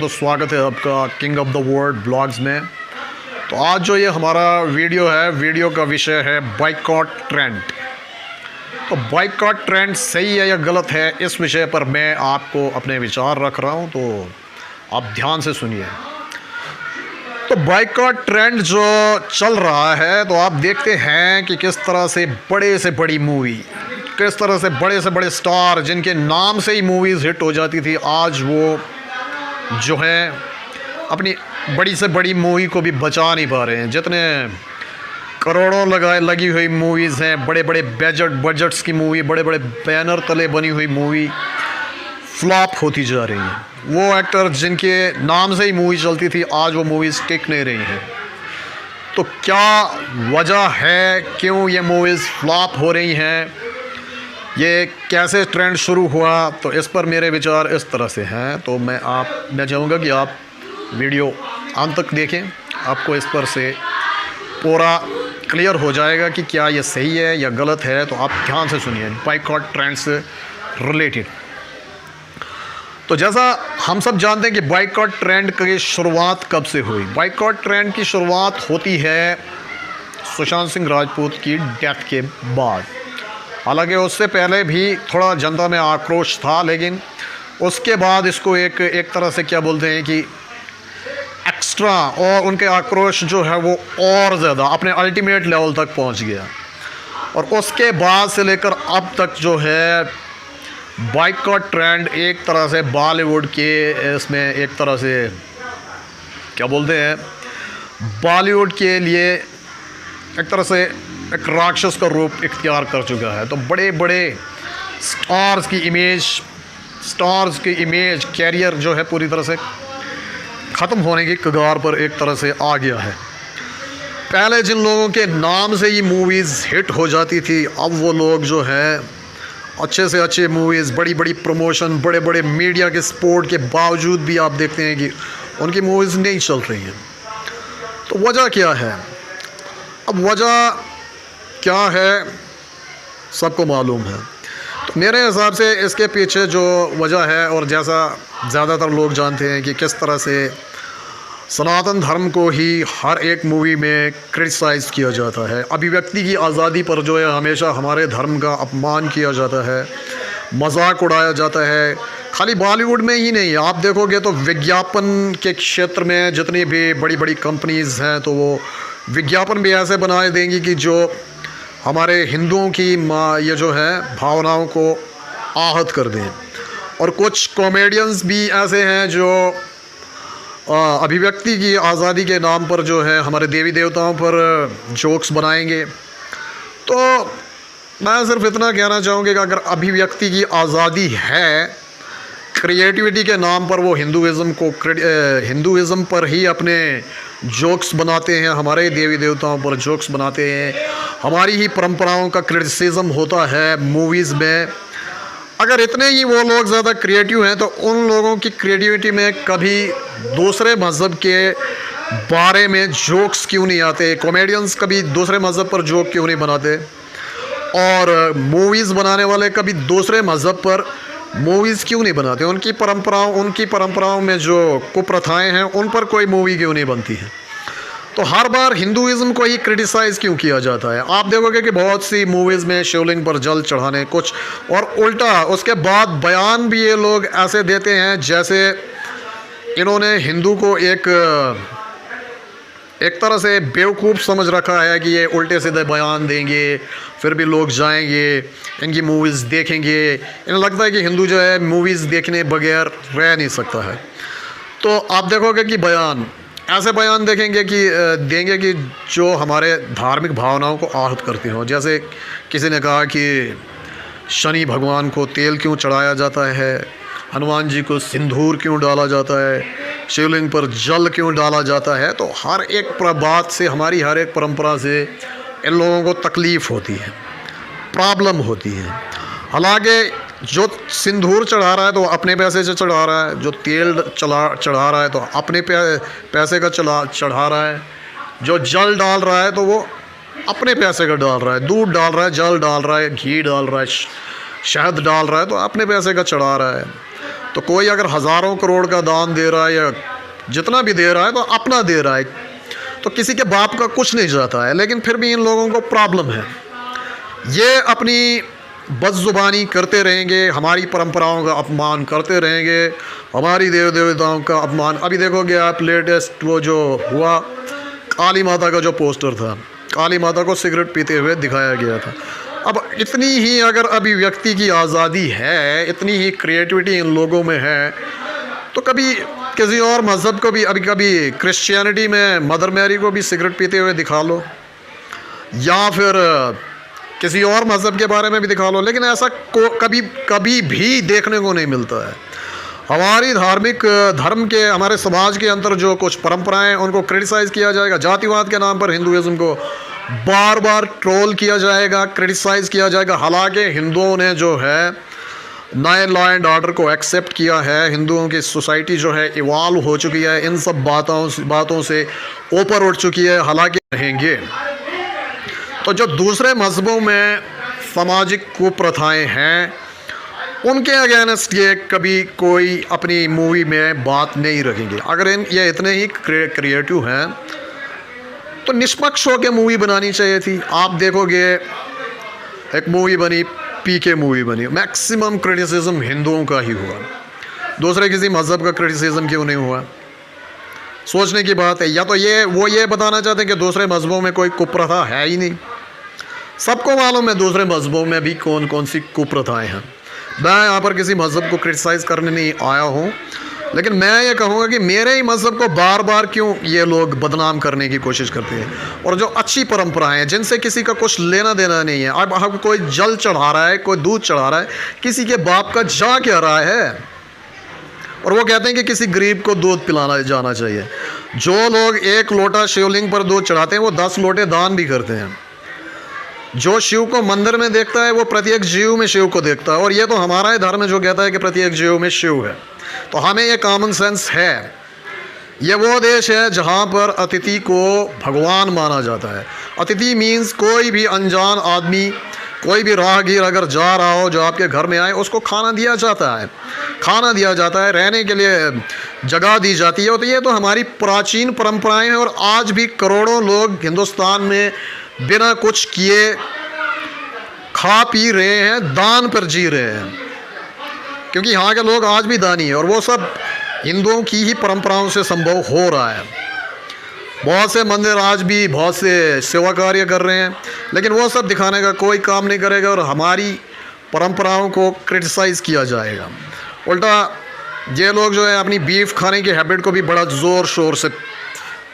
तो स्वागत है आपका king of the world blogs में। तो आज जो ये हमारा वीडियो है, वीडियो का विषय है बाइकॉट ट्रेंड। तो बाइकॉट ट्रेंड सही है या गलत है, इस विषय पर मैं आपको अपने विचार रख रहा हूँ, तो आप ध्यान से सुनिए। तो बाइकॉट ट्रेंड जो चल रहा है, तो आप देखते हैं कि किस तरह से बड़े से बड़ी मूवी, किस तरह से बड़े स्टार जिनके नाम से ही मूवीज़ हिट हो जाती थी, आज वो जो है अपनी बड़ी से बड़ी मूवी को भी बचा नहीं पा रहे हैं। जितने करोड़ों लगी हुई मूवीज़ हैं, बड़े बड़े बजट्स की मूवी, बड़े बड़े बैनर तले बनी हुई मूवी फ्लॉप होती जा रही हैं। वो एक्टर जिनके नाम से ही मूवी चलती थी, आज वो मूवीज़ टिक नहीं रही हैं। तो क्या वजह है, क्यों ये मूवीज़ फ्लॉप हो रही हैं, ये कैसे ट्रेंड शुरू हुआ, तो इस पर मेरे विचार इस तरह से हैं। तो मैं चाहूँगा कि आप वीडियो अंत तक देखें, आपको इस पर से पूरा क्लियर हो जाएगा कि क्या ये सही है या गलत है। तो आप ध्यान से सुनिए बाइकॉट ट्रेंड से रिलेटेड। तो जैसा हम सब जानते हैं कि बाइकॉट ट्रेंड की शुरुआत कब से हुई। बाइकॉट ट्रेंड की शुरुआत होती है सुशांत सिंह राजपूत की डेथ के बाद। हालांकि उससे पहले भी थोड़ा जनता में आक्रोश था, लेकिन उसके बाद इसको एक तरह से क्या बोलते हैं कि एक्स्ट्रा, और उनके आक्रोश जो है वो और ज़्यादा अपने अल्टीमेट लेवल तक पहुंच गया। और उसके बाद से लेकर अब तक जो है बाइकॉट ट्रेंड एक तरह से बॉलीवुड के इसमें एक तरह से क्या बोलते हैं, बॉलीवुड के लिए एक तरह से एक राक्षस का रूप इख्तियार कर चुका है। तो बड़े बड़े स्टार्स की इमेज कैरियर जो है पूरी तरह से ख़त्म होने की कगार पर एक तरह से आ गया है। पहले जिन लोगों के नाम से ही मूवीज़ हिट हो जाती थी, अब वो लोग जो है अच्छे से अच्छे मूवीज़, बड़ी बड़ी प्रमोशन, बड़े बड़े मीडिया के सपोर्ट के बावजूद भी आप देखते हैं कि उनकी मूवीज़ नहीं चल रही हैं। तो वजह क्या है? अब वजह क्या है सबको मालूम है। तो मेरे हिसाब से इसके पीछे जो वजह है, और जैसा ज़्यादातर लोग जानते हैं कि किस तरह से सनातन धर्म को ही हर एक मूवी में क्रिटिसाइज़ किया जाता है, अभिव्यक्ति की आज़ादी पर जो है हमेशा हमारे धर्म का अपमान किया जाता है, मजाक उड़ाया जाता है। खाली बॉलीवुड में ही नहीं, आप देखोगे तो विज्ञापन के क्षेत्र में जितनी भी बड़ी बड़ी कंपनीज़ हैं, तो वो विज्ञापन भी ऐसे बनाए देंगी कि जो हमारे हिंदुओं की ये जो है भावनाओं को आहत कर दें। और कुछ कॉमेडियंस भी ऐसे हैं जो अभिव्यक्ति की आज़ादी के नाम पर जो है हमारे देवी देवताओं पर जोक्स बनाएंगे। तो मैं सिर्फ इतना कहना चाहूँगी कि अगर अभिव्यक्ति की आज़ादी है, क्रिएटिविटी के नाम पर वो हिंदुज़म पर ही अपने जोक्स बनाते हैं, हमारे देवी देवताओं पर जोक्स बनाते हैं, हमारी ही परंपराओं का क्रिटिसिज्म होता है मूवीज़ में। अगर इतने ही वो लोग ज़्यादा क्रिएटिव हैं, तो उन लोगों की क्रिएटिविटी में कभी दूसरे मज़हब के बारे में जोक्स क्यों नहीं आते? कॉमेडियंस कभी दूसरे मज़हब पर जोक क्यों नहीं बनाते? और मूवीज़ बनाने वाले कभी दूसरे मज़हब पर मूवीज़ क्यों नहीं बनाते? उनकी परंपराओं में जो कुप्रथाएं हैं, उन पर कोई मूवी क्यों नहीं बनती है? तो हर बार हिंदुइज़्म को ही क्रिटिसाइज़ क्यों किया जाता है? आप देखोगे कि बहुत सी मूवीज़ में शिवलिंग पर जल चढ़ाने कुछ, और उल्टा उसके बाद बयान भी ये लोग ऐसे देते हैं जैसे इन्होंने हिंदू को एक तरह से बेवकूफ़ समझ रखा है कि ये उल्टे सीधे बयान देंगे, फिर भी लोग जाएंगे, इनकी मूवीज़ देखेंगे। इन्हें लगता है कि हिंदू जो है मूवीज़ देखने बगैर रह नहीं सकता है। तो आप देखोगे कि ऐसे बयान देंगे कि जो हमारे धार्मिक भावनाओं को आहत करते हों। जैसे किसी ने कहा कि शनि भगवान को तेल क्यों चढ़ाया जाता है, हनुमान जी को सिंदूर क्यों डाला जाता है, शिवलिंग पर जल क्यों डाला जाता है। तो हर एक बात से, हमारी हर एक परंपरा से इन लोगों को तकलीफ़ होती है, प्रॉब्लम होती है। हालांकि जो सिंदूर चढ़ा रहा है तो अपने पैसे से चढ़ा रहा है, जो तेल चढ़ा रहा है तो अपने पैसे का चढ़ा रहा है, जो जल डाल रहा है तो वो अपने पैसे का डाल रहा है, दूध डाल रहा है, जल डाल रहा है, घी डाल रहा है, शहद डाल रहा है, तो अपने पैसे का चढ़ा रहा है। तो कोई अगर हज़ारों करोड़ का दान दे रहा है या जितना भी दे रहा है तो अपना दे रहा है, तो किसी के बाप का कुछ नहीं जाता है। लेकिन फिर भी इन लोगों को प्रॉब्लम है, ये अपनी बदजुबानी करते रहेंगे, हमारी परंपराओं का अपमान करते रहेंगे, हमारी देव देवताओं का अपमान। अभी देखोगे आप लेटेस्ट वो जो हुआ काली माता का जो पोस्टर था, काली माता को सिगरेट पीते हुए दिखाया गया था। अब इतनी ही अगर अभिव्यक्ति की आज़ादी है, इतनी ही क्रिएटिविटी इन लोगों में है, तो कभी किसी और मज़हब को भी, अभी कभी क्रिश्चियनिटी में मदर मैरी को भी सिगरेट पीते हुए दिखा लो, या फिर किसी और मज़हब के बारे में भी दिखा लो, लेकिन ऐसा कभी भी देखने को नहीं मिलता है। हमारी धार्मिक धर्म के, हमारे समाज के अंदर जो कुछ परंपराएं, उनको क्रिटिसाइज़ किया जाएगा। जातिवाद के नाम पर हिंदुज़म को बार बार ट्रोल किया जाएगा, क्रिटिसाइज़ किया जाएगा। हालांकि हिंदुओं ने जो है नए लॉ एंड ऑर्डर को एक्सेप्ट किया है, हिंदुओं की सोसाइटी जो है इवॉल्व हो चुकी है, इन सब बातों से ऊपर उठ चुकी है, हालांकि रहेंगे। तो जो दूसरे मज़हबों में सामाजिक कुप्रथाएं हैं, उनके अगेंस्ट ये कभी कोई अपनी मूवी में बात नहीं रखेंगे। अगर ये इतने ही क्रिएटिव हैं तो निष्पक्ष होकर मूवी बनानी चाहिए थी। आप देखोगे एक मूवी बनी, पीके मूवी बनी, मैक्सिमम क्रिटिसिज्म हिंदुओं का ही हुआ, दूसरे किसी मज़हब का क्रिटिसिज्म क्यों नहीं हुआ? सोचने की बात है। या तो ये बताना चाहते हैं कि दूसरे मज़हबों में कोई कुप्रथा है ही नहीं। सबको मालूम है दूसरे मज़हबों में भी कौन कौन सी कुप्रथाएं हैं। मैं यहाँ पर किसी मज़हब को क्रिटिसाइज़ करने नहीं आया हूँ, लेकिन मैं ये कहूँगा कि मेरे ही मज़हब को बार बार क्यों ये लोग बदनाम करने की कोशिश करते हैं। और जो अच्छी परंपराएं हैं, जिनसे किसी का कुछ लेना देना नहीं है, अब कोई जल चढ़ा रहा है, कोई दूध चढ़ा रहा है, किसी के बाप का जा क्या रहा है, और वो कहते हैं कि किसी गरीब को दूध पिलाना जाना चाहिए। जो लोग एक लोटा शिवलिंग पर दूध चढ़ाते हैं, वो 10 लोटे दान भी करते हैं। जो शिव को मंदिर में देखता है, वो प्रत्येक जीव में शिव को देखता है। और ये तो हमारा ही धर्म है जो कहता है कि प्रत्येक जीव में शिव है। तो हमें ये कॉमन सेंस है। ये वो देश है जहाँ पर अतिथि को भगवान माना जाता है। अतिथि मीन्स कोई भी अनजान आदमी, कोई भी राहगीर अगर जा रहा हो, जो आपके घर में आए, उसको खाना दिया जाता है, खाना दिया जाता है, रहने के लिए जगह दी जाती है। तो ये तो हमारी प्राचीन परंपराएं हैं। और आज भी करोड़ों लोग हिंदुस्तान में बिना कुछ किए खा पी रहे हैं, दान पर जी रहे हैं, क्योंकि यहाँ के लोग आज भी दानी हैं। और वो सब हिंदुओं की ही परंपराओं से संभव हो रहा है। बहुत से मंदिर आज भी बहुत से सेवा कार्य कर रहे हैं, लेकिन वो सब दिखाने का कोई काम नहीं करेगा और हमारी परंपराओं को क्रिटिसाइज़ किया जाएगा। उल्टा ये लोग जो है अपनी बीफ खाने की हैबिट को भी बड़ा ज़ोर शोर से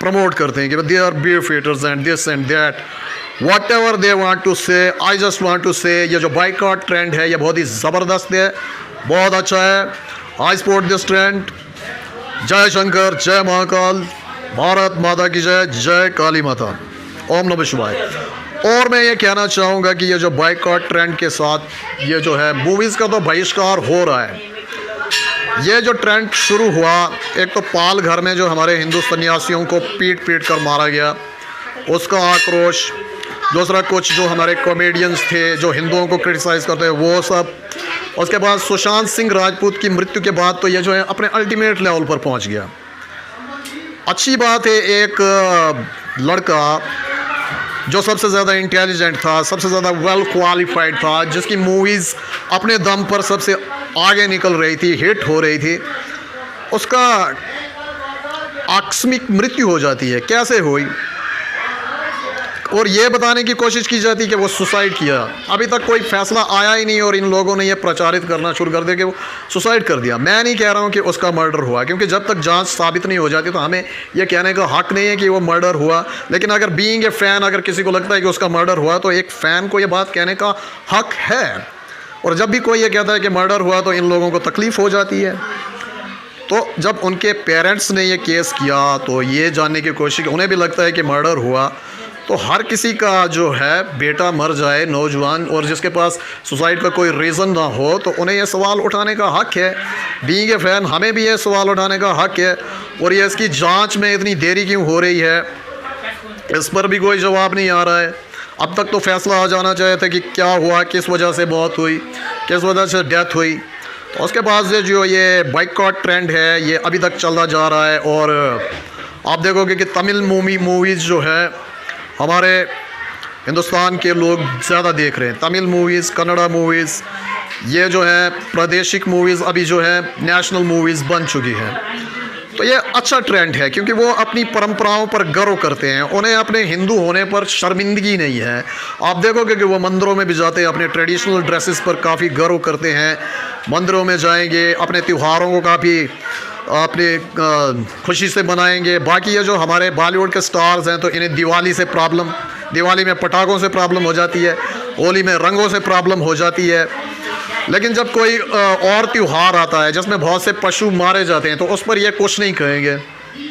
प्रमोट करते हैं कि they are beef eaters and this and that, whatever they want to say. I just want to से, ये जो बाइकॉट ट्रेंड है ये बहुत ही ज़बरदस्त है, बहुत अच्छा है। I support this trend. जय शंकर, जय महाकाल, भारत माता की जय, जय काली माता, ओम नमः शिवाय। और मैं ये कहना चाहूँगा कि ये जो बाइकॉट ट्रेंड के साथ ये जो है मूवीज़ का तो बहिष्कार हो रहा है। ये जो ट्रेंड शुरू हुआ, एक तो पाल घर में जो हमारे हिंदू सन्यासियों को पीट कर मारा गया, उसका आक्रोश। दूसरा कुछ जो हमारे कॉमेडियंस थे जो हिंदुओं को क्रिटिसाइज़ करते हैं, वो सब। उसके बाद सुशांत सिंह राजपूत की मृत्यु के बाद तो ये जो है अपने अल्टीमेट लेवल पर पहुंच गया। अच्छी बात है, एक लड़का जो सबसे ज़्यादा इंटेलिजेंट था, सबसे ज़्यादा वेल क्वालिफाइड था, जिसकी मूवीज़ अपने दम पर सबसे आगे निकल रही थी, हिट हो रही थी, उसका आकस्मिक मृत्यु हो जाती है। कैसे हुई? और ये बताने की कोशिश की जाती है कि वो सुसाइड किया। अभी तक कोई फैसला आया ही नहीं और इन लोगों ने ये प्रचारित करना शुरू कर दिया कि वो सुसाइड कर दिया। मैं नहीं कह रहा हूँ कि उसका मर्डर हुआ, क्योंकि जब तक जांच साबित नहीं हो जाती तो हमें ये कहने का हक नहीं है कि वो मर्डर हुआ। लेकिन अगर बीइंग ए फ़ैन अगर किसी को लगता है कि उसका मर्डर हुआ, तो एक फ़ैन को ये बात कहने का हक है। और जब भी कोई ये कहता है कि मर्डर हुआ तो इन लोगों को तकलीफ़ हो जाती है। तो जब उनके पेरेंट्स ने ये केस किया तो ये जानने की कोशिश, उन्हें भी लगता है कि मर्डर हुआ। तो हर किसी का जो है बेटा मर जाए, नौजवान, और जिसके पास सुसाइड का कोई रीज़न ना हो, तो उन्हें ये सवाल उठाने का हक है। बीइंग ए फ़ैन हमें भी ये सवाल उठाने का हक है। और ये इसकी जांच में इतनी देरी क्यों हो रही है, इस पर भी कोई जवाब नहीं आ रहा है। अब तक तो फैसला आ जाना चाहिए था कि क्या हुआ, किस वजह से मौत हुई, किस वजह से डेथ हुई। तो उसके बाद से जो ये बाइकॉट ट्रेंड है ये अभी तक चलता जा रहा है। और आप देखोगे कि तमिल मूवीज़ जो है हमारे हिंदुस्तान के लोग ज़्यादा देख रहे हैं। तमिल मूवीज़, कन्नड़ा मूवीज़, ये जो है प्रादेशिक मूवीज़ अभी जो है नेशनल मूवीज़ बन चुकी हैं। तो ये अच्छा ट्रेंड है क्योंकि वो अपनी परंपराओं पर गर्व करते हैं, उन्हें अपने हिंदू होने पर शर्मिंदगी नहीं है। आप देखोगे कि वो मंदिरों में भी जाते हैं, अपने ट्रेडिशनल ड्रेसेस पर काफ़ी गर्व करते हैं, मंदिरों में जाएंगे, अपने त्योहारों को काफ़ी अपने खुशी से मनाएंगे। बाकी ये जो हमारे बॉलीवुड के स्टार्स हैं तो इन्हें दिवाली में पटाखों से प्रॉब्लम हो जाती है, होली में रंगों से प्रॉब्लम हो जाती है। लेकिन जब कोई और त्यौहार आता है जिसमें बहुत से पशु मारे जाते हैं तो उस पर ये कुछ नहीं कहेंगे।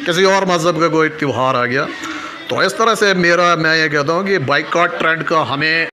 किसी और मज़हब का कोई त्यौहार आ गया तो इस तरह से मैं ये कहता हूँ कि बाइकॉट ट्रेंड का हमें